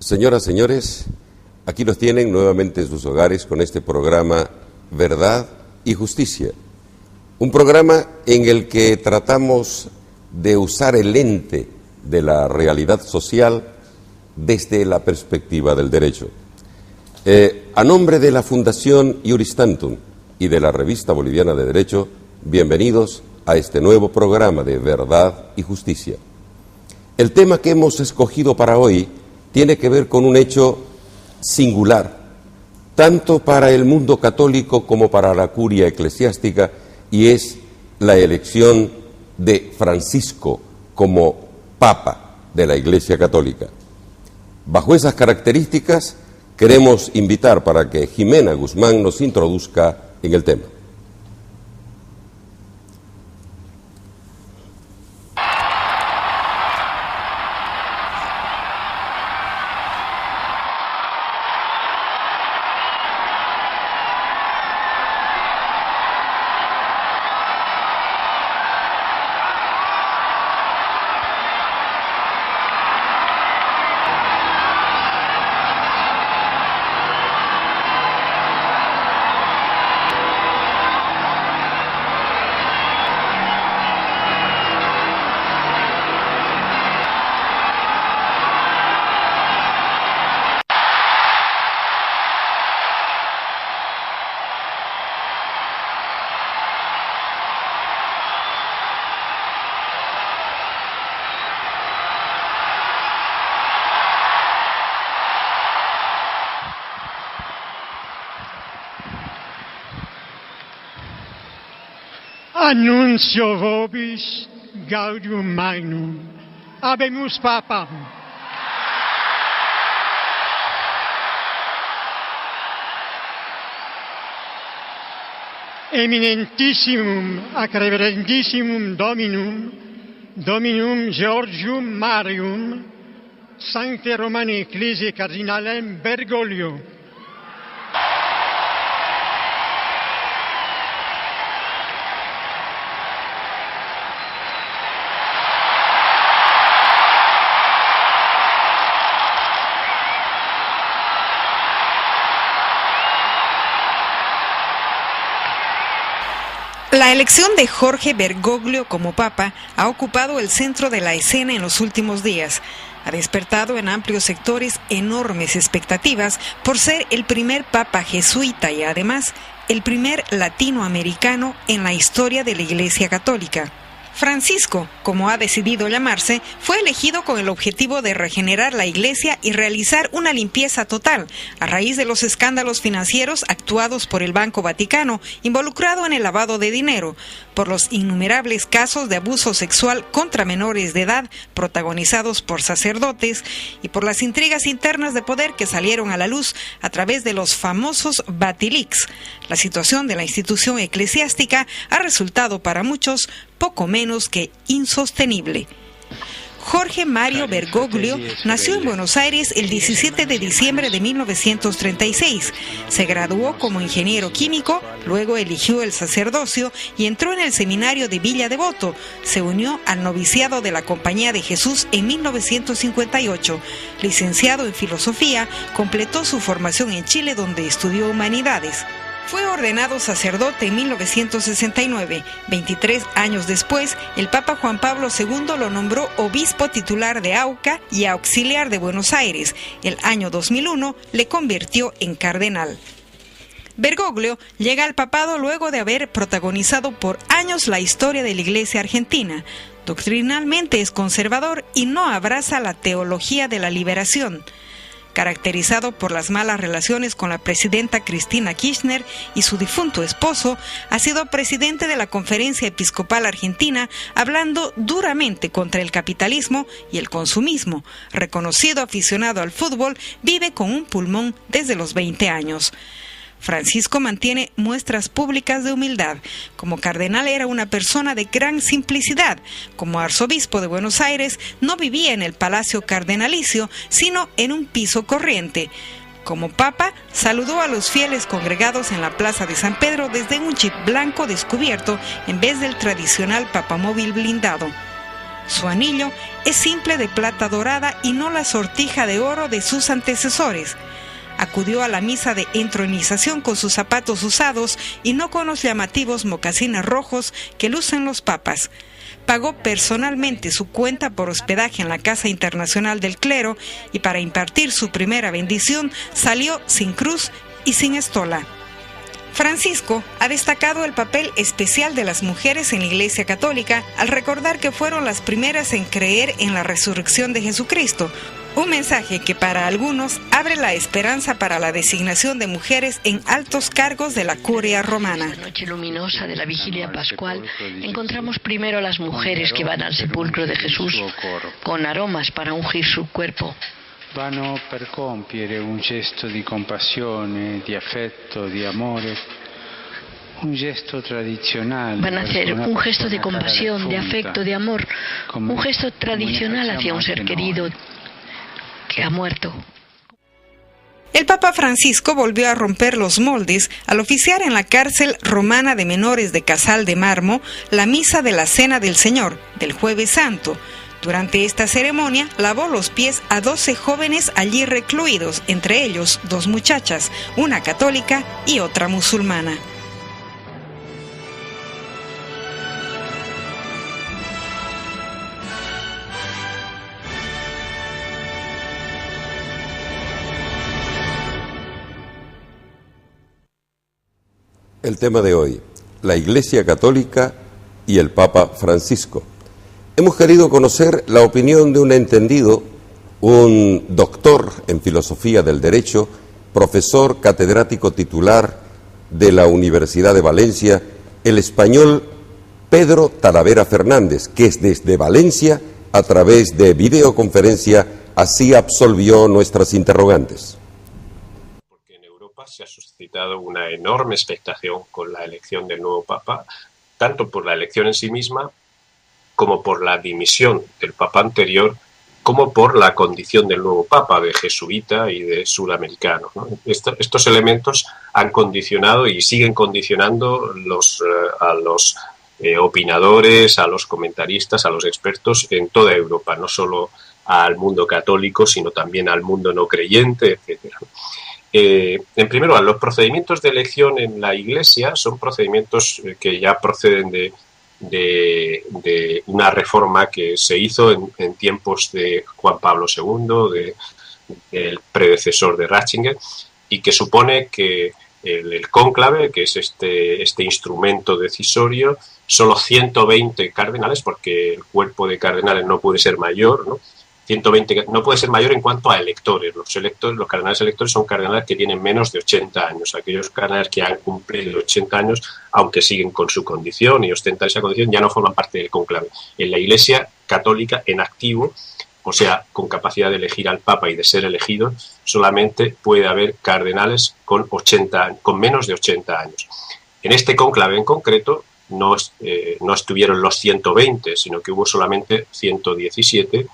Señoras, señores, aquí los tienen nuevamente en sus hogares con este programa Verdad y Justicia. Un programa en el que tratamos de usar el lente de la realidad social desde la perspectiva del derecho. A nombre de la Fundación Iuris Tantum y de la Revista Boliviana de Derecho, bienvenidos a este nuevo programa de Verdad y Justicia. El tema que hemos escogido para hoy tiene que ver con un hecho singular, tanto para el mundo católico como para la curia eclesiástica, y es la elección de Francisco como Papa de la Iglesia Católica. Bajo esas características, queremos invitar para que Jimena Guzmán nos introduzca en el tema. Annuncio vobis gaudium magnum, habemus papam. Eminentissimum ac reverendissimum Dominum Georgium Marium, Sancte Romane Ecclesiae Cardinalem Bergoglio. La elección de Jorge Bergoglio como papa ha ocupado el centro de la escena en los últimos días. Ha despertado en amplios sectores enormes expectativas por ser el primer papa jesuita y además el primer latinoamericano en la historia de la Iglesia Católica. Francisco, como ha decidido llamarse, fue elegido con el objetivo de regenerar la Iglesia y realizar una limpieza total a raíz de los escándalos financieros actuados por el Banco Vaticano, involucrado en el lavado de dinero, por los innumerables casos de abuso sexual contra menores de edad protagonizados por sacerdotes y por las intrigas internas de poder que salieron a la luz a través de los famosos Batilix. La situación de la institución eclesiástica ha resultado para muchos poco menos que insostenible. Jorge Mario Bergoglio nació en Buenos Aires el 17 de diciembre de 1936. Se graduó como ingeniero químico, luego eligió el sacerdocio y entró en el seminario de Villa Devoto. Se unió al noviciado de la Compañía de Jesús en 1958. Licenciado en filosofía, completó su formación en Chile, donde estudió humanidades. Fue ordenado sacerdote en 1969. 23 años después, el Papa Juan Pablo II lo nombró obispo titular de Auca y auxiliar de Buenos Aires. El año 2001 le convirtió en cardenal. Bergoglio llega al papado luego de haber protagonizado por años la historia de la Iglesia argentina. Doctrinalmente es conservador y no abraza la teología de la liberación. Caracterizado por las malas relaciones con la presidenta Cristina Kirchner y su difunto esposo, ha sido presidente de la Conferencia Episcopal Argentina, hablando duramente contra el capitalismo y el consumismo. Reconocido aficionado al fútbol, vive con un pulmón desde los 20 años. Francisco mantiene muestras públicas de humildad. Como cardenal era una persona de gran simplicidad. Como arzobispo de Buenos Aires no vivía en el Palacio Cardenalicio, sino en un piso corriente. Como papa, saludó a los fieles congregados en la Plaza de San Pedro desde un jeep blanco descubierto en vez del tradicional papamóvil blindado. Su anillo es simple de plata dorada y no la sortija de oro de sus antecesores. Acudió a la misa de entronización con sus zapatos usados y no con los llamativos mocasines rojos que lucen los papas. Pagó personalmente su cuenta por hospedaje en la Casa Internacional del Clero y para impartir su primera bendición salió sin cruz y sin estola. Francisco ha destacado el papel especial de las mujeres en la Iglesia Católica al recordar que fueron las primeras en creer en la resurrección de Jesucristo, un mensaje que para algunos abre la esperanza para la designación de mujeres en altos cargos de la curia romana. En la noche luminosa de la vigilia pascual encontramos primero a las mujeres que van al sepulcro de Jesús con aromas para ungir su cuerpo. Vanno per compiere un gesto di compassione, di affetto, di amore, un gesto tradizionale. Van a hacer un gesto de compasión, de afecto, de amor, un gesto tradicional hacia un ser querido que ha muerto. El Papa Francisco volvió a romper los moldes al oficiar en la cárcel romana de menores de Casal de Mármol la misa de la Cena del Señor, del Jueves Santo. Durante esta ceremonia lavó los pies a 12 jóvenes allí recluidos, entre ellos 2 muchachas, una católica y otra musulmana. El tema de hoy, la Iglesia Católica y el Papa Francisco. Hemos querido conocer la opinión de un entendido, un doctor en filosofía del derecho, profesor catedrático titular de la Universidad de Valencia, el español Pedro Talavera Fernández, que desde Valencia, a través de videoconferencia, así absolvió nuestras interrogantes. Porque en Europa se ha suscitado una enorme expectación con la elección del nuevo Papa, tanto por la elección en sí misma, como por la dimisión del Papa anterior, como por la condición del nuevo Papa, de jesuita y de sudamericano, ¿no? Estos elementos han condicionado y siguen condicionando a los opinadores, a los comentaristas, a los expertos en toda Europa, no solo al mundo católico, sino también al mundo no creyente, etc. En primer lugar, los procedimientos de elección en la Iglesia son procedimientos que ya proceden de una reforma que se hizo en tiempos de Juan Pablo II, del predecesor de Ratzinger, y que supone que el cónclave, que es este instrumento decisorio, solo 120 cardenales, porque el cuerpo de cardenales no puede ser mayor, ¿no? 120 no puede ser mayor en cuanto a electores. Los cardenales electores son cardenales que tienen menos de 80 años. Aquellos cardenales que han cumplido 80 años, aunque siguen con su condición y ostentan esa condición, ya no forman parte del cónclave. En la Iglesia Católica, en activo, o sea, con capacidad de elegir al Papa y de ser elegidos, solamente puede haber cardenales con menos de 80 años. En este cónclave en concreto no estuvieron los 120, sino que hubo solamente 117,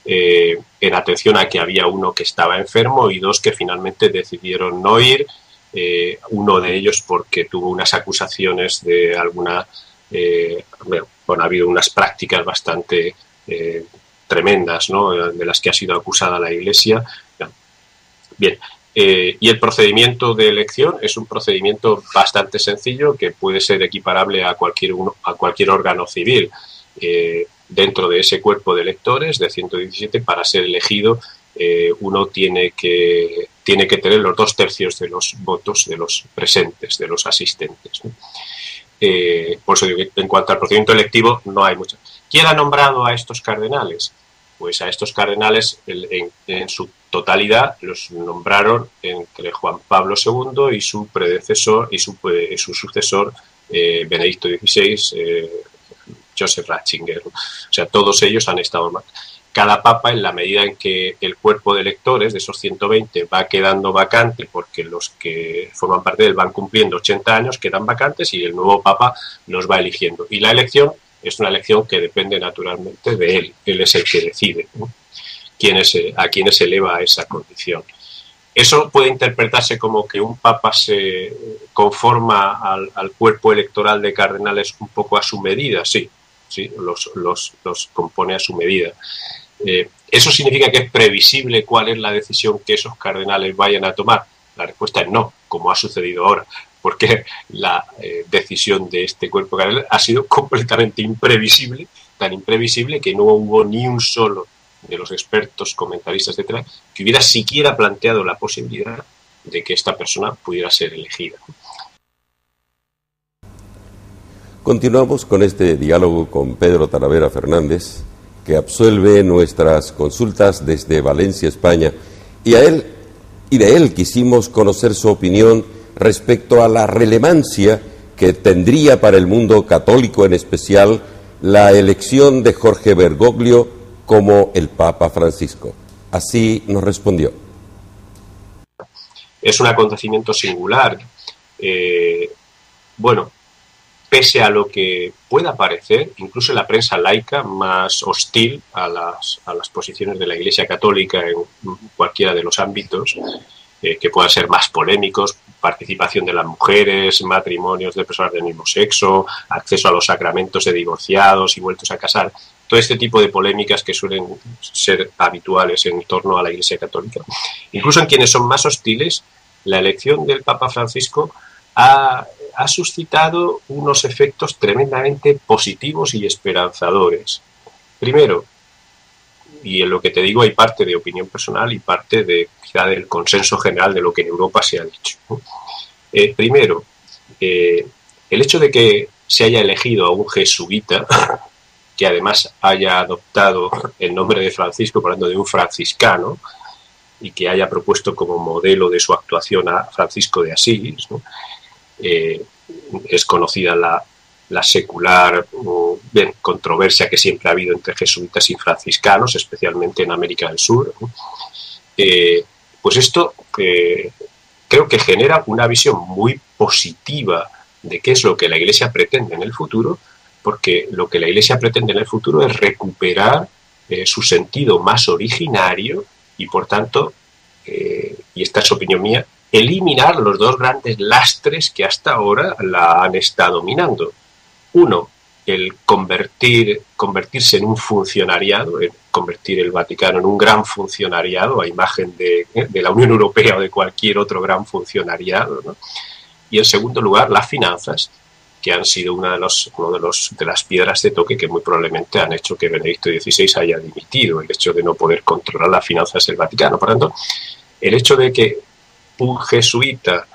en atención a que había uno que estaba enfermo y 2 que finalmente decidieron no ir, uno de ellos porque tuvo unas acusaciones de alguna, ha habido unas prácticas bastante tremendas, ¿no?, de las que ha sido acusada la Iglesia. Bien, y el procedimiento de elección es un procedimiento bastante sencillo que puede ser equiparable a cualquier órgano civil. Dentro de ese cuerpo de electores de 117, para ser elegido, uno tiene que tener los 2/3 de los votos de los presentes, de los asistentes, ¿no? Por eso digo que en cuanto al procedimiento electivo no hay mucho. ¿Quién ha nombrado a estos cardenales? Pues a estos cardenales en su totalidad los nombraron entre Juan Pablo II y su predecesor y su sucesor, Benedicto XVI, Joseph Ratzinger. O sea, todos ellos han estado mal. Cada papa, en la medida en que el cuerpo de electores de esos 120 va quedando vacante, porque los que forman parte de él van cumpliendo 80 años, quedan vacantes y el nuevo papa los va eligiendo. Y la elección es una elección que depende naturalmente de él. Él es el que decide, ¿no?, a quienes eleva a esa condición. Eso puede interpretarse como que un papa se conforma al cuerpo electoral de cardenales un poco a su medida, sí, ¿sí? Los compone a su medida. ¿Eso significa que es previsible cuál es la decisión que esos cardenales vayan a tomar? La respuesta es no, como ha sucedido ahora, porque la decisión de este cuerpo cardenal ha sido completamente imprevisible, tan imprevisible que no hubo ni un solo de los expertos, comentaristas, etcétera, que hubiera siquiera planteado la posibilidad de que esta persona pudiera ser elegida. Continuamos con este diálogo con Pedro Talavera Fernández, que absuelve nuestras consultas desde Valencia, España, y de él quisimos conocer su opinión respecto a la relevancia que tendría para el mundo católico en especial la elección de Jorge Bergoglio como el Papa Francisco. Así nos respondió. Es un acontecimiento singular. Bueno, pese a lo que pueda parecer, incluso en la prensa laica más hostil a las posiciones de la Iglesia Católica en cualquiera de los ámbitos, que puedan ser más polémicos, participación de las mujeres, matrimonios de personas del mismo sexo, acceso a los sacramentos de divorciados y vueltos a casar, todo este tipo de polémicas que suelen ser habituales en torno a la Iglesia Católica. Incluso en quienes son más hostiles, la elección del Papa Francisco ha suscitado unos efectos tremendamente positivos y esperanzadores. Primero, y en lo que te digo hay parte de opinión personal y parte de quizá del consenso general de lo que en Europa se ha dicho. Primero, el hecho de que se haya elegido a un jesuita, que además haya adoptado el nombre de Francisco, hablando de un franciscano, y que haya propuesto como modelo de su actuación a Francisco de Asís, ¿no? Es conocida la secular controversia que siempre ha habido entre jesuitas y franciscanos, especialmente en América del Sur, ¿no? Pues esto creo que genera una visión muy positiva de qué es lo que la Iglesia pretende en el futuro, porque lo que la Iglesia pretende en el futuro es recuperar su sentido más originario y, por tanto, y esta es opinión mía, eliminar los dos grandes lastres que hasta ahora la han estado dominando. Uno, el convertirse en un funcionariado, convertir el Vaticano en un gran funcionariado a imagen de la Unión Europea o de cualquier otro gran funcionariado, ¿no? Y en segundo lugar, las finanzas, que han sido una de las piedras de toque que muy probablemente han hecho que Benedicto XVI haya dimitido, el hecho de no poder controlar las finanzas del Vaticano. Por tanto, el hecho de que un jesuita,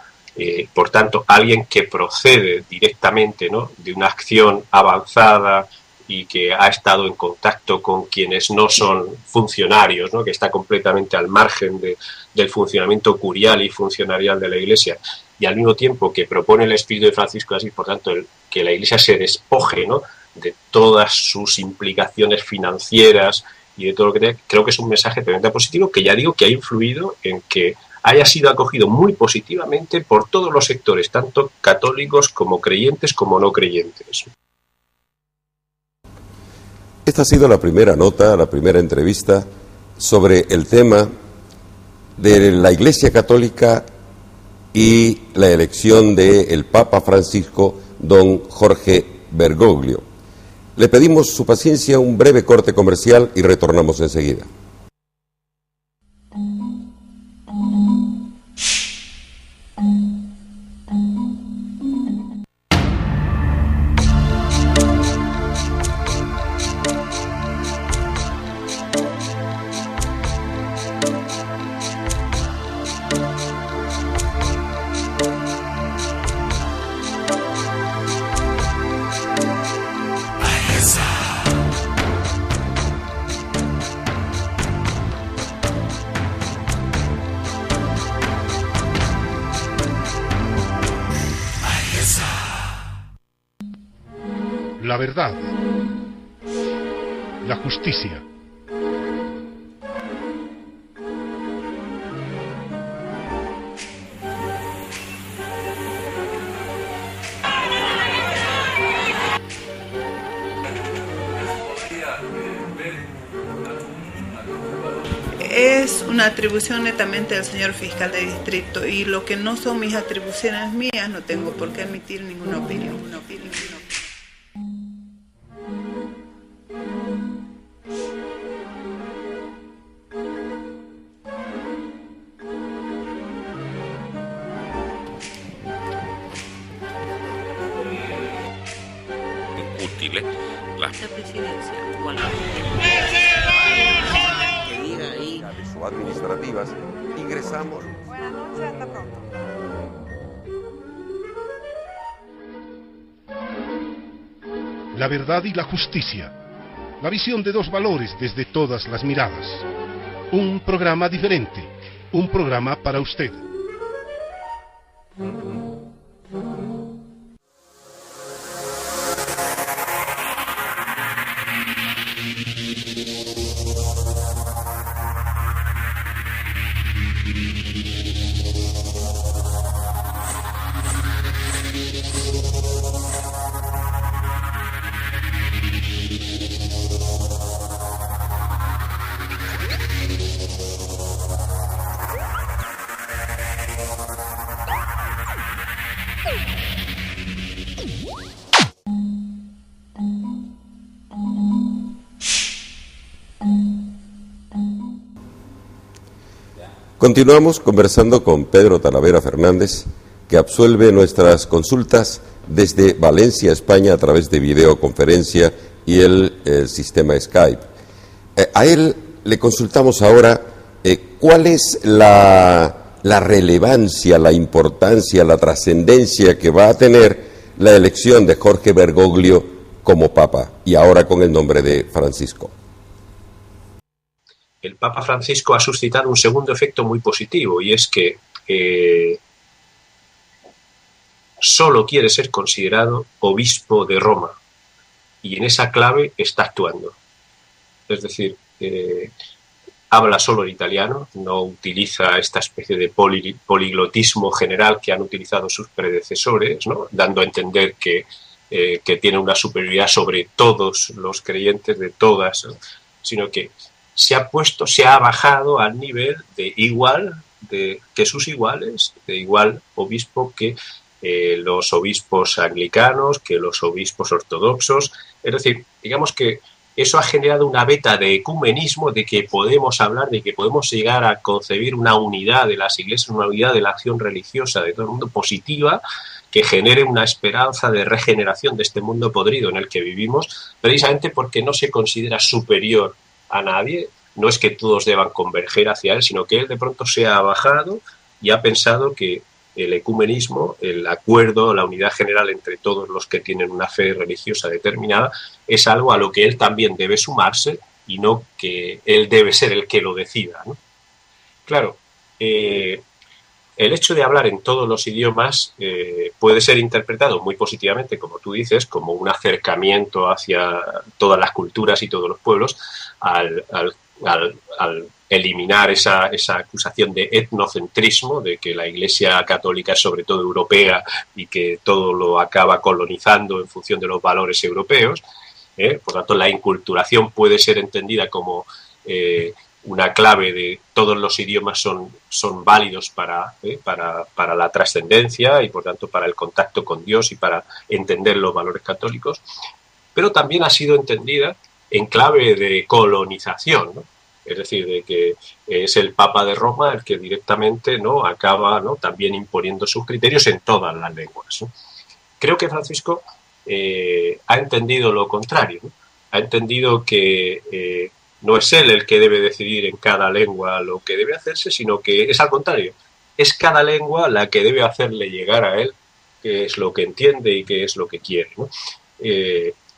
por tanto, alguien que procede directamente, ¿no?, de una acción avanzada y que ha estado en contacto con quienes no son funcionarios, ¿no?, que está completamente al margen del funcionamiento curial y funcionarial de la Iglesia, y al mismo tiempo que propone el espíritu de Francisco de Asís, por tanto, que la Iglesia se despoje, ¿no?, de todas sus implicaciones financieras y de todo lo que tenga, creo que es un mensaje tremendamente positivo que ya digo que ha influido en que haya sido acogido muy positivamente por todos los sectores, tanto católicos como creyentes como no creyentes. Esta ha sido la primera nota, la primera entrevista sobre el tema de la Iglesia Católica y la elección del Papa Francisco, don Jorge Bergoglio. Le pedimos su paciencia, un breve corte comercial y retornamos enseguida. La verdad, la justicia. Es una atribución netamente del señor fiscal de distrito, y lo que no son mis atribuciones mías no tengo por qué emitir ninguna opinión. posible la presidencia. O administrativas, ingresamos. Buenas noches, hasta pronto. La verdad y la justicia. La visión de dos valores desde todas las miradas. Un programa diferente. Un programa para usted. Continuamos conversando con Pedro Talavera Fernández, que absuelve nuestras consultas desde Valencia, España, a través de videoconferencia y el sistema Skype. A él le consultamos ahora cuál es la relevancia, la importancia, la trascendencia que va a tener la elección de Jorge Bergoglio como Papa, y ahora con el nombre de Francisco. El Papa Francisco ha suscitado un segundo efecto muy positivo, y es que solo quiere ser considerado obispo de Roma, y en esa clave está actuando. Es decir, habla solo el italiano, no utiliza esta especie de poliglotismo general que han utilizado sus predecesores, ¿no?, dando a entender que tiene una superioridad sobre todos los creyentes de todas, ¿no?, sino que se ha bajado al nivel de igual que sus iguales, de igual obispo que los obispos anglicanos, que los obispos ortodoxos. Es decir, digamos que eso ha generado una veta de ecumenismo, de que podemos hablar, de que podemos llegar a concebir una unidad de las iglesias, una unidad de la acción religiosa de todo el mundo positiva, que genere una esperanza de regeneración de este mundo podrido en el que vivimos, precisamente porque no se considera superior a nadie. No es que todos deban converger hacia él, sino que él de pronto se ha bajado y ha pensado que el ecumenismo, el acuerdo, la unidad general entre todos los que tienen una fe religiosa determinada, es algo a lo que él también debe sumarse, y no que él debe ser el que lo decida, ¿no? Claro, el hecho de hablar en todos los idiomas puede ser interpretado muy positivamente, como tú dices, como un acercamiento hacia todas las culturas y todos los pueblos, al eliminar esa acusación de etnocentrismo, de que la Iglesia católica es sobre todo europea y que todo lo acaba colonizando en función de los valores europeos. Por tanto, la inculturación puede ser entendida como una clave de todos los idiomas son válidos para la trascendencia y, por tanto, para el contacto con Dios y para entender los valores católicos, pero también ha sido entendida en clave de colonización, ¿no? Es decir, de que es el Papa de Roma el que directamente, ¿no?, acaba, ¿no?, también imponiendo sus criterios en todas las lenguas, ¿no? Creo que Francisco ha entendido lo contrario, ¿no? Ha entendido que no es él el que debe decidir en cada lengua lo que debe hacerse, sino que es al contrario. Es cada lengua la que debe hacerle llegar a él qué es lo que entiende y qué es lo que quiere, ¿no?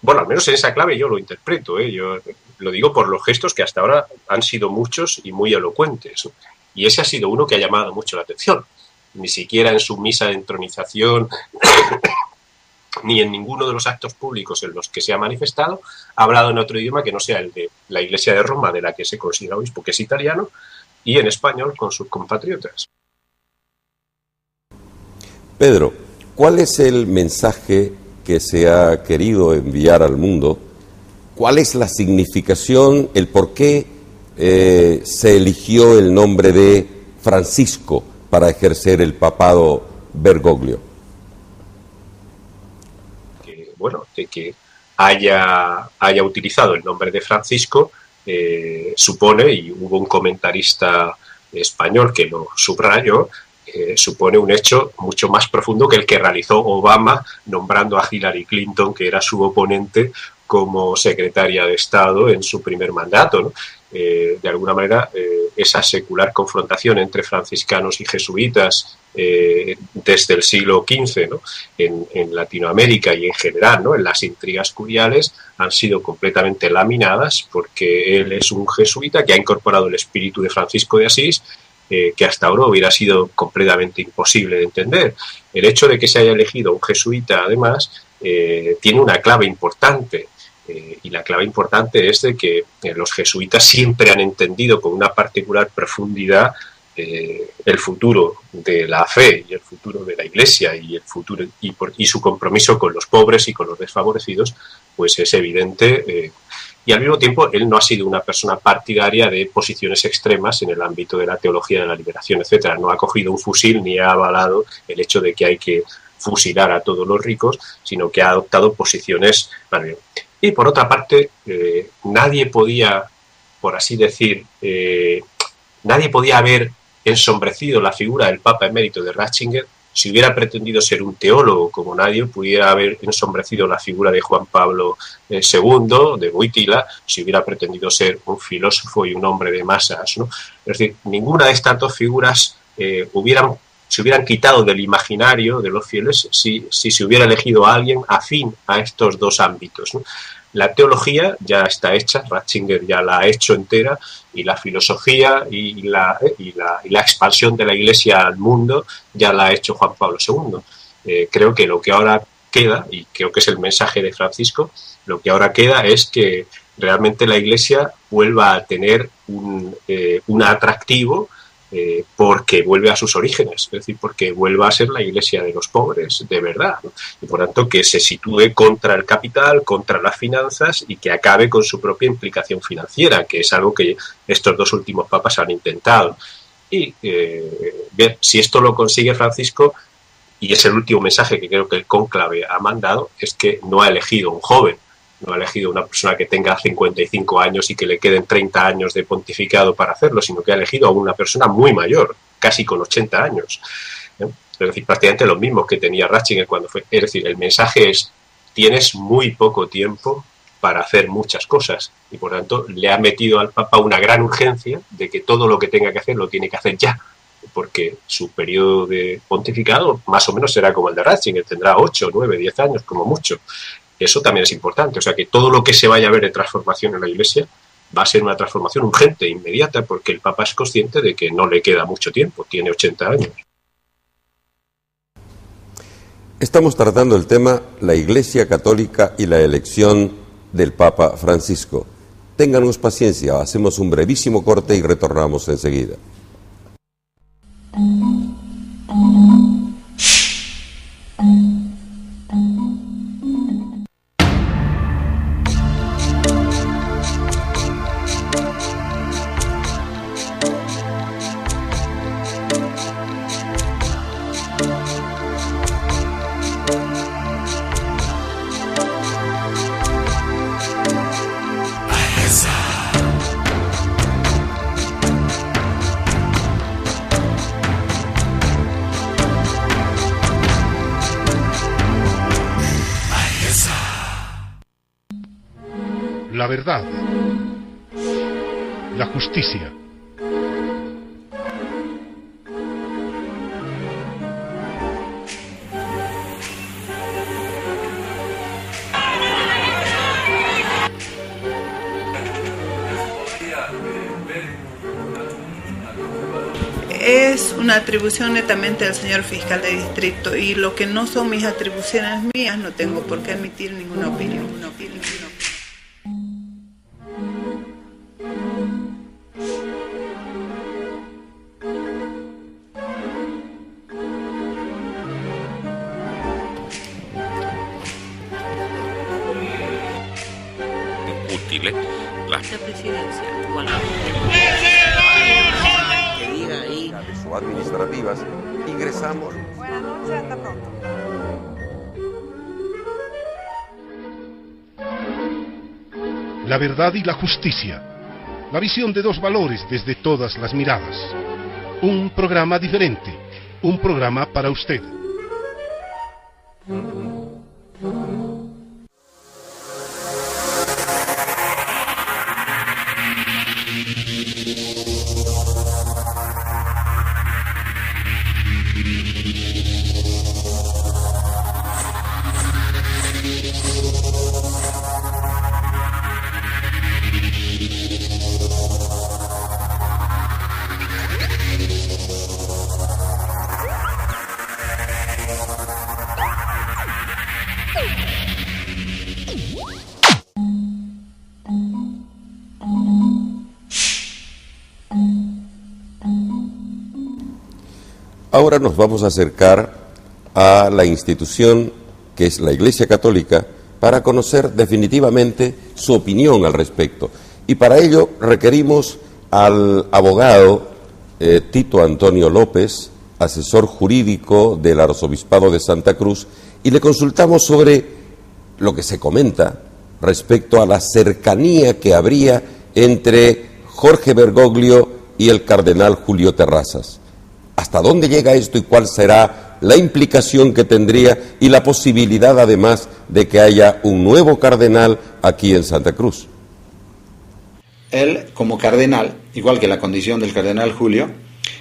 Bueno, al menos en esa clave yo lo interpreto, yo lo digo por los gestos que hasta ahora han sido muchos y muy elocuentes, ¿no? Y ese ha sido uno que ha llamado mucho la atención. Ni siquiera en su misa de entronización ni en ninguno de los actos públicos en los que se ha manifestado ha hablado en otro idioma que no sea el de la Iglesia de Roma, de la que se considera obispo, que es italiano, y en español con sus compatriotas. Pedro, ¿cuál es el mensaje que se ha querido enviar al mundo? ¿Cuál es la significación, el por qué se eligió el nombre de Francisco para ejercer el papado Bergoglio? Bueno, de que haya utilizado el nombre de Francisco supone, y hubo un comentarista español que lo subrayó, supone un hecho mucho más profundo que el que realizó Obama nombrando a Hillary Clinton, que era su oponente, como secretaria de Estado en su primer mandato, ¿no? De alguna manera, esa secular confrontación entre franciscanos y jesuitas desde el siglo XV, ¿no? en Latinoamérica y en general, ¿no? en las intrigas curiales, han sido completamente laminadas porque él es un jesuita que ha incorporado el espíritu de Francisco de Asís, que hasta ahora hubiera sido completamente imposible de entender. El hecho de que se haya elegido un jesuita, además, tiene una clave importante. Y la clave importante es de que los jesuitas siempre han entendido con una particular profundidad el futuro de la fe y el futuro de la Iglesia y el futuro y su compromiso con los pobres y con los desfavorecidos, pues es evidente. Y al mismo tiempo él no ha sido una persona partidaria de posiciones extremas en el ámbito de la teología de la liberación, etcétera. No ha cogido un fusil ni ha avalado el hecho de que hay que fusilar a todos los ricos, sino que ha adoptado posiciones más bien. Y por otra parte, nadie podía, por así decir, nadie podía haber ensombrecido la figura del Papa emérito de Ratzinger si hubiera pretendido ser un teólogo, como nadie pudiera haber ensombrecido la figura de Juan Pablo II, de Wojtyla, si hubiera pretendido ser un filósofo y un hombre de masas, ¿no? Es decir, ninguna de estas dos figuras se hubieran quitado del imaginario de los fieles si se hubiera elegido a alguien afín a estos dos ámbitos, ¿no? La teología ya está hecha, Ratzinger ya la ha hecho entera, y la filosofía y la expansión de la Iglesia al mundo ya la ha hecho Juan Pablo II. Creo que lo que ahora queda, y creo que es el mensaje de Francisco, lo que ahora queda es que realmente la Iglesia vuelva a tener un atractivo, porque vuelve a sus orígenes, es decir, porque vuelva a ser la Iglesia de los pobres, de verdad, ¿no? Y por tanto que se sitúe contra el capital, contra las finanzas y que acabe con su propia implicación financiera, que es algo que estos dos últimos papas han intentado. Y bien, si esto lo consigue Francisco, y es el último mensaje que creo que el cónclave ha mandado, es que no ha elegido un joven, no ha elegido una persona que tenga 55 años y que le queden 30 años de pontificado para hacerlo, sino que ha elegido a una persona muy mayor, casi con 80 años. Es decir, prácticamente los mismos que tenía Ratzinger cuando fue. Es decir, el mensaje es, tienes muy poco tiempo para hacer muchas cosas, y por tanto le ha metido al Papa una gran urgencia de que todo lo que tenga que hacer lo tiene que hacer ya, porque su periodo de pontificado más o menos será como el de Ratzinger, tendrá 8, 9, 10 años como mucho. Eso también es importante, o sea que todo lo que se vaya a ver de transformación en la Iglesia va a ser una transformación urgente, inmediata, porque el Papa es consciente de que no le queda mucho tiempo, tiene 80 años. Estamos tratando el tema la Iglesia Católica y la elección del Papa Francisco. Ténganos paciencia, hacemos un brevísimo corte y retornamos enseguida. La verdad, la justicia. Es una atribución netamente del señor fiscal de distrito, y lo que no son mis atribuciones mías no tengo por qué emitir ninguna opinión. Útiles la presidencia que diga ahí de sus administrativas, ingresamos. Buenas noches, hasta pronto. La verdad y la justicia. La visión de dos valores desde todas las miradas. Un programa diferente, un programa para usted. Ahora nos vamos a acercar a la institución que es la Iglesia Católica para conocer definitivamente su opinión al respecto. Y para ello requerimos al abogado Tito Antonio López, asesor jurídico del Arzobispado de Santa Cruz, y le consultamos sobre lo que se comenta respecto a la cercanía que habría entre Jorge Bergoglio y el cardenal Julio Terrazas. ¿Hasta dónde llega esto y cuál será la implicación que tendría y la posibilidad además de que haya un nuevo cardenal aquí en Santa Cruz? Él, como cardenal, igual que la condición del cardenal Julio,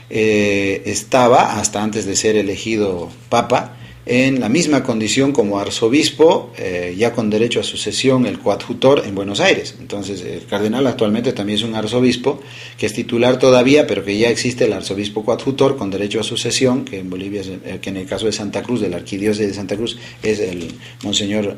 estaba, hasta antes de ser elegido papa, en la misma condición como arzobispo, ya con derecho a sucesión, el coadjutor en Buenos Aires. Entonces, el cardenal actualmente también es un arzobispo, que es titular todavía, pero que ya existe el arzobispo coadjutor con derecho a sucesión, que en Bolivia, que en el caso de Santa Cruz, de la arquidiócesis de Santa Cruz, es el monseñor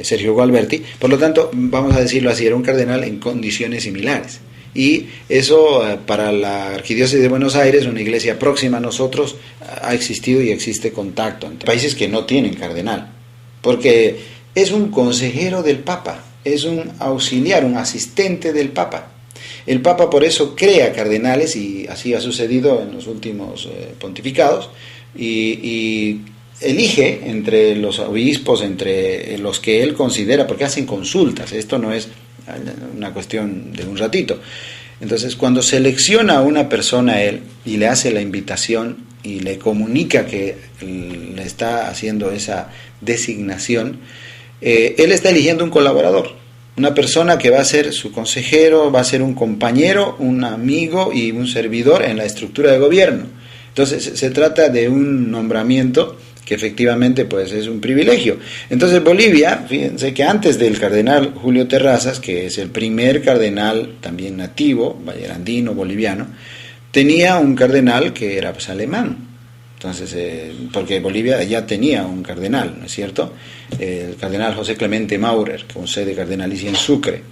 Sergio Gualberti. Por lo tanto, vamos a decirlo así, era un cardenal en condiciones similares. Y eso para la arquidiócesis de Buenos Aires, una iglesia próxima a nosotros, ha existido y existe contacto entre países que no tienen cardenal, porque es un consejero del Papa, es un auxiliar, un asistente del Papa. El Papa por eso crea cardenales, y así ha sucedido en los últimos pontificados, y elige entre los obispos, entre los que él considera, porque hacen consultas, esto no es una cuestión de un ratito. Entonces, cuando selecciona a una persona a él y le hace la invitación y le comunica que le está haciendo esa designación, él está eligiendo un colaborador, una persona que va a ser su consejero, va a ser un compañero, un amigo y un servidor en la estructura de gobierno. Entonces, se trata de un nombramiento que efectivamente pues es un privilegio. Entonces Bolivia, fíjense que antes del cardenal Julio Terrazas, que es el primer cardenal también nativo, vallerandino, boliviano, tenía un cardenal que era pues alemán. Entonces, porque Bolivia ya tenía un cardenal, ¿no es cierto? El cardenal José Clemente Maurer, con sede cardenalicia en Sucre,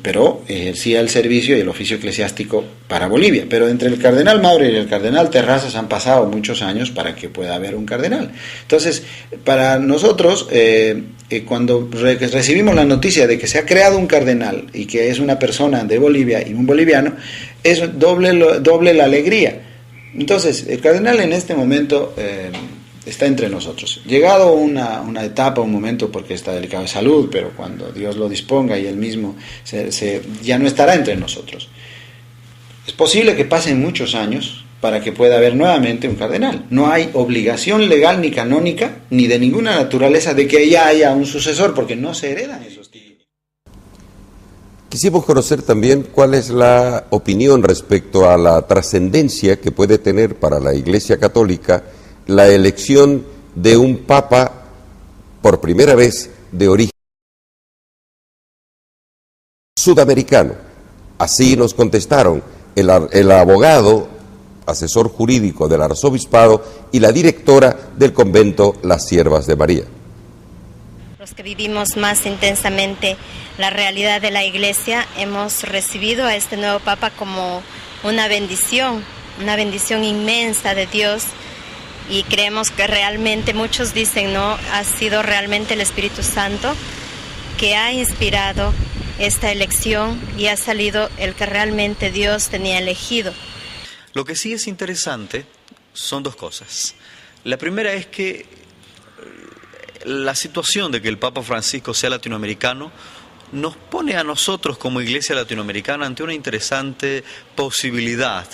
pero ejercía el servicio y el oficio eclesiástico para Bolivia. Pero entre el cardenal Maurer y el cardenal Terrazas han pasado muchos años para que pueda haber un cardenal. Entonces, para nosotros, cuando recibimos la noticia de que se ha creado un cardenal y que es una persona de Bolivia y un boliviano, es doble la alegría. Entonces, el cardenal en este momento está entre nosotros. Llegado una etapa, un momento, porque está delicado de salud, pero cuando Dios lo disponga y él mismo ya no estará entre nosotros. Es posible que pasen muchos años para que pueda haber nuevamente un cardenal. No hay obligación legal ni canónica, ni de ninguna naturaleza, de que ya haya un sucesor, porque no se heredan esos títulos. Quisimos conocer también cuál es la opinión respecto a la trascendencia que puede tener para la Iglesia Católica la elección de un papa por primera vez de origen sudamericano. Así nos contestaron el abogado, asesor jurídico del arzobispado y la directora del convento Las Siervas de María. Los que vivimos más intensamente la realidad de la Iglesia hemos recibido a este nuevo papa como una bendición inmensa de Dios. Y creemos que realmente, muchos dicen, ¿no?, ha sido realmente el Espíritu Santo que ha inspirado esta elección y ha salido el que realmente Dios tenía elegido. Lo que sí es interesante son dos cosas. La primera es que la situación de que el Papa Francisco sea latinoamericano nos pone a nosotros como Iglesia latinoamericana ante una interesante posibilidad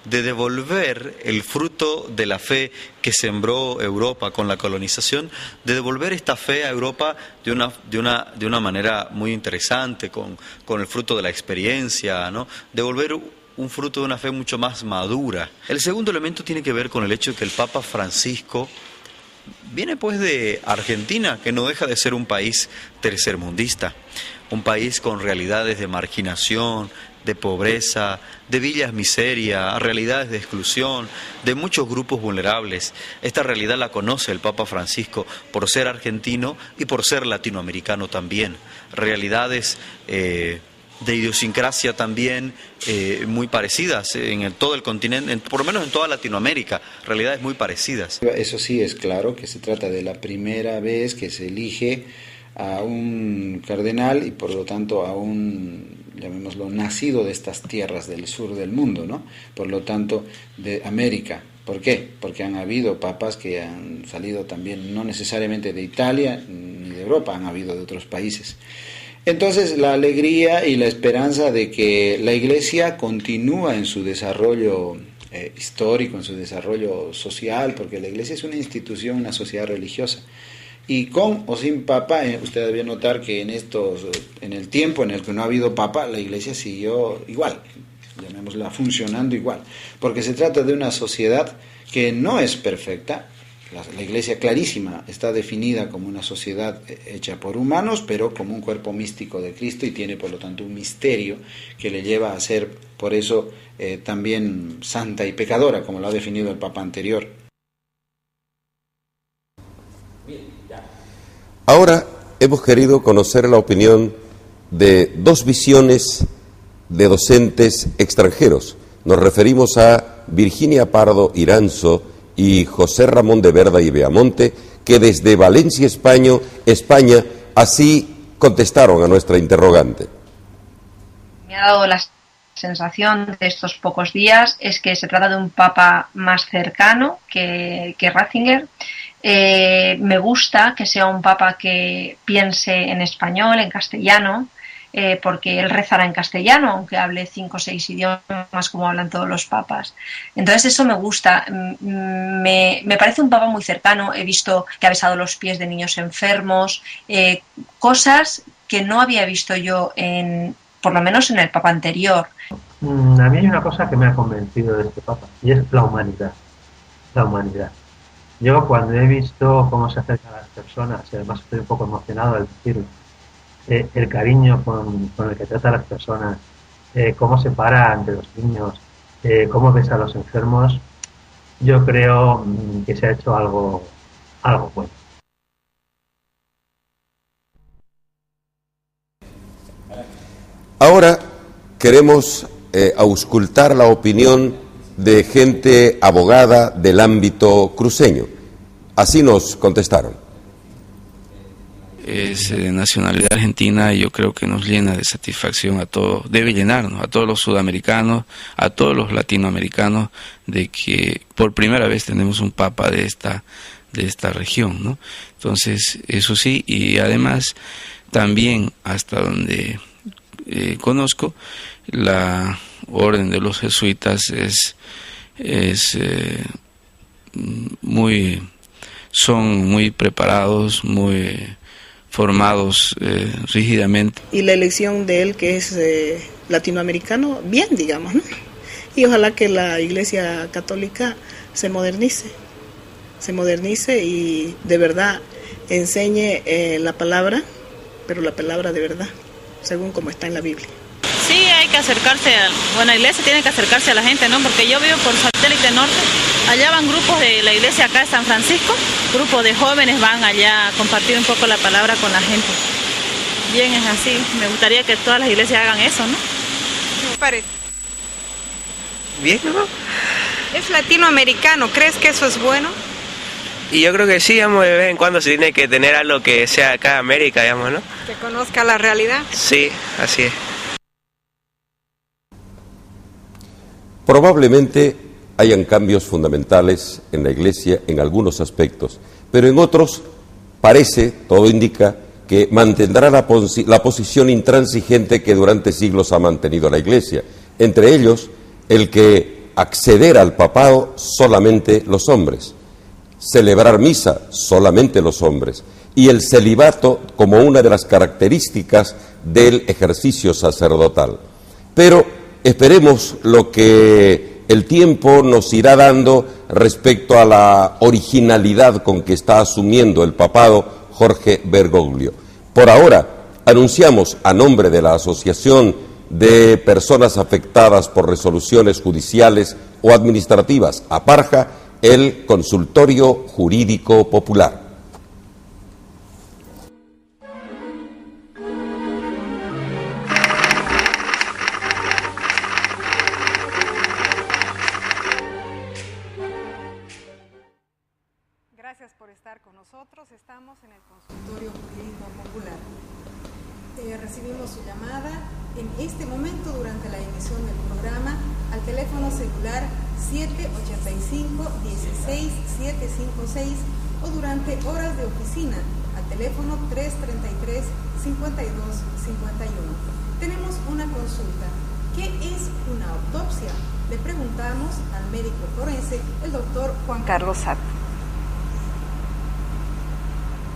de devolver el fruto de la fe que sembró Europa con la colonización, de devolver esta fe a Europa de una manera muy interesante, con el fruto de la experiencia, ¿no? Devolver un fruto de una fe mucho más madura. El segundo elemento tiene que ver con el hecho de que el Papa Francisco viene pues de Argentina, que no deja de ser un país tercermundista, un país con realidades de marginación, de pobreza, de villas miseria, realidades de exclusión, de muchos grupos vulnerables. Esta realidad la conoce el Papa Francisco por ser argentino y por ser latinoamericano también. Realidades de idiosincrasia también muy parecidas en todo el continente, por lo menos en toda Latinoamérica, realidades muy parecidas. Eso sí es claro, que se trata de la primera vez que se elige a un cardenal y por lo tanto a un, llamémoslo, nacido de estas tierras del sur del mundo, ¿no? Por lo tanto, de América. ¿Por qué? Porque han habido papas que han salido también, no necesariamente de Italia ni de Europa, han habido de otros países. Entonces, la alegría y la esperanza de que la Iglesia continúa en su desarrollo histórico, en su desarrollo social, porque la Iglesia es una institución, una sociedad religiosa. Y con o sin papa, usted debe notar que en el tiempo en el que no ha habido papa, la Iglesia siguió igual, llamémosla funcionando igual, porque se trata de una sociedad que no es perfecta. La Iglesia, clarísima, está definida como una sociedad hecha por humanos, pero como un cuerpo místico de Cristo, y tiene por lo tanto un misterio que le lleva a ser, por eso, también santa y pecadora, como lo ha definido el Papa anterior. Ahora hemos querido conocer la opinión de dos visiones de docentes extranjeros. Nos referimos a Virginia Pardo Iranzo y José Ramón de Verda y Beamonte, que desde Valencia, España, así contestaron a nuestra interrogante. Me ha dado la sensación de estos pocos días es que se trata de un papa más cercano que Ratzinger. Me gusta que sea un papa que piense en español, en castellano, porque él rezará en castellano, aunque hable 5 o 6 idiomas como hablan todos los papas. Entonces eso me gusta, me parece un papa muy cercano. He visto que ha besado los pies de niños enfermos, cosas que no había visto yo, por lo menos en el papa anterior. A mí hay una cosa que me ha convencido de este papa, y es la humanidad. La humanidad. Yo cuando he visto cómo se acercan a las personas, y además estoy un poco emocionado al decirlo, el cariño con el que trata a las personas, cómo se para ante los niños, cómo besa a los enfermos, yo creo que se ha hecho algo bueno. Ahora queremos auscultar la opinión de gente abogada del ámbito cruceño. Así nos contestaron. Es de nacionalidad argentina y yo creo que nos llena de satisfacción a todos, debe llenarnos a todos los sudamericanos, a todos los latinoamericanos, de que por primera vez tenemos un papa de esta región, ¿no? Entonces, eso sí, y además también hasta donde conozco, la orden de los jesuitas son muy preparados, muy formados rígidamente. Y la elección de él, que es latinoamericano, bien, digamos, ¿no? Y ojalá que la Iglesia Católica se modernice y de verdad enseñe la palabra, pero la palabra de verdad, según como está en la Biblia. Sí, hay que acercarse, la iglesia tiene que acercarse a la gente, ¿no? Porque yo vivo por Satélite Norte, allá van grupos de la iglesia acá de San Francisco, grupos de jóvenes van allá a compartir un poco la palabra con la gente. Bien, es así, me gustaría que todas las iglesias hagan eso, ¿no? Me parece. Bien, ¿no? Es latinoamericano, ¿crees que eso es bueno? Y yo creo que sí, digamos, de vez en cuando se tiene que tener algo que sea acá de América, digamos, ¿no? Que conozca la realidad. Sí, así es. Probablemente hayan cambios fundamentales en la Iglesia en algunos aspectos, pero en otros parece, todo indica, que mantendrá la posición intransigente que durante siglos ha mantenido la Iglesia. Entre ellos, el que acceder al papado solamente los hombres, celebrar misa solamente los hombres, y el celibato como una de las características del ejercicio sacerdotal. Pero esperemos lo que el tiempo nos irá dando respecto a la originalidad con que está asumiendo el papado Jorge Bergoglio. Por ahora, anunciamos a nombre de la Asociación de Personas Afectadas por Resoluciones Judiciales o Administrativas, APARJA, el Consultorio Jurídico Popular. Gracias por estar con nosotros. Estamos en el Consultorio Jurídico Popular. Recibimos su llamada en este momento durante la emisión del programa al teléfono celular 785-16756 o durante horas de oficina al teléfono 333-5251. Tenemos una consulta. ¿Qué es una autopsia? Le preguntamos al médico forense, el doctor Juan Carlos Sato.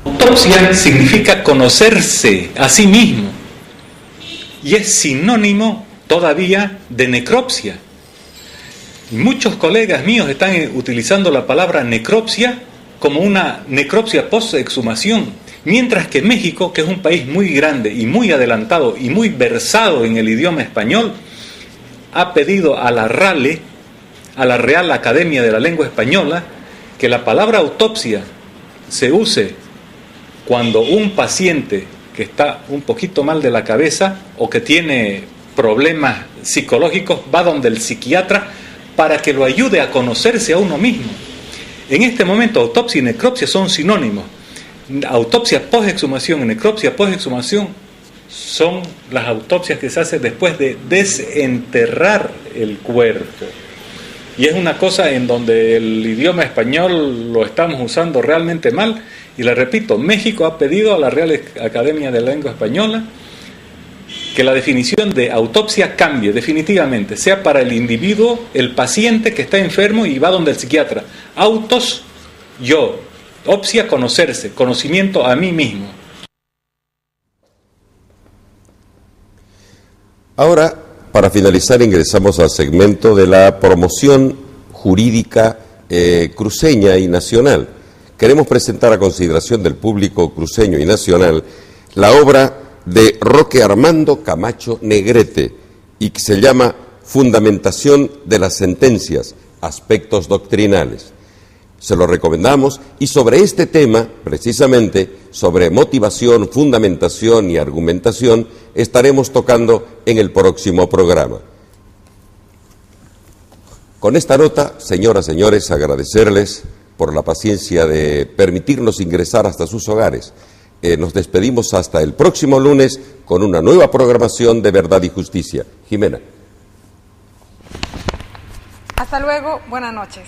Autopsia significa conocerse a sí mismo y es sinónimo todavía de necropsia. Muchos colegas míos están utilizando la palabra necropsia como una necropsia post-exhumación, mientras que México, que es un país muy grande y muy adelantado y muy versado en el idioma español, ha pedido a la RALE, a la Real Academia de la Lengua Española, que la palabra autopsia se use cuando un paciente que está un poquito mal de la cabeza o que tiene problemas psicológicos va donde el psiquiatra para que lo ayude a conocerse a uno mismo. En este momento autopsia y necropsia son sinónimos. Autopsia post-exhumación y necropsia post-exhumación son las autopsias que se hacen después de desenterrar el cuerpo. Y es una cosa en donde el idioma español lo estamos usando realmente mal. Y le repito, México ha pedido a la Real Academia de la Lengua Española que la definición de autopsia cambie definitivamente, sea para el individuo, el paciente que está enfermo y va donde el psiquiatra. Autos, yo. Opsia, conocerse, conocimiento a mí mismo. Ahora, para finalizar, ingresamos al segmento de la promoción jurídica cruceña y nacional. Queremos presentar a consideración del público cruceño y nacional la obra de Roque Armando Camacho Negrete y que se llama Fundamentación de las Sentencias, Aspectos Doctrinales. Se lo recomendamos y sobre este tema, precisamente, sobre motivación, fundamentación y argumentación, estaremos tocando en el próximo programa. Con esta nota, señoras, señores, agradecerles por la paciencia de permitirnos ingresar hasta sus hogares. Nos despedimos hasta el próximo lunes con una nueva programación de Verdad y Justicia. Jimena. Hasta luego, buenas noches.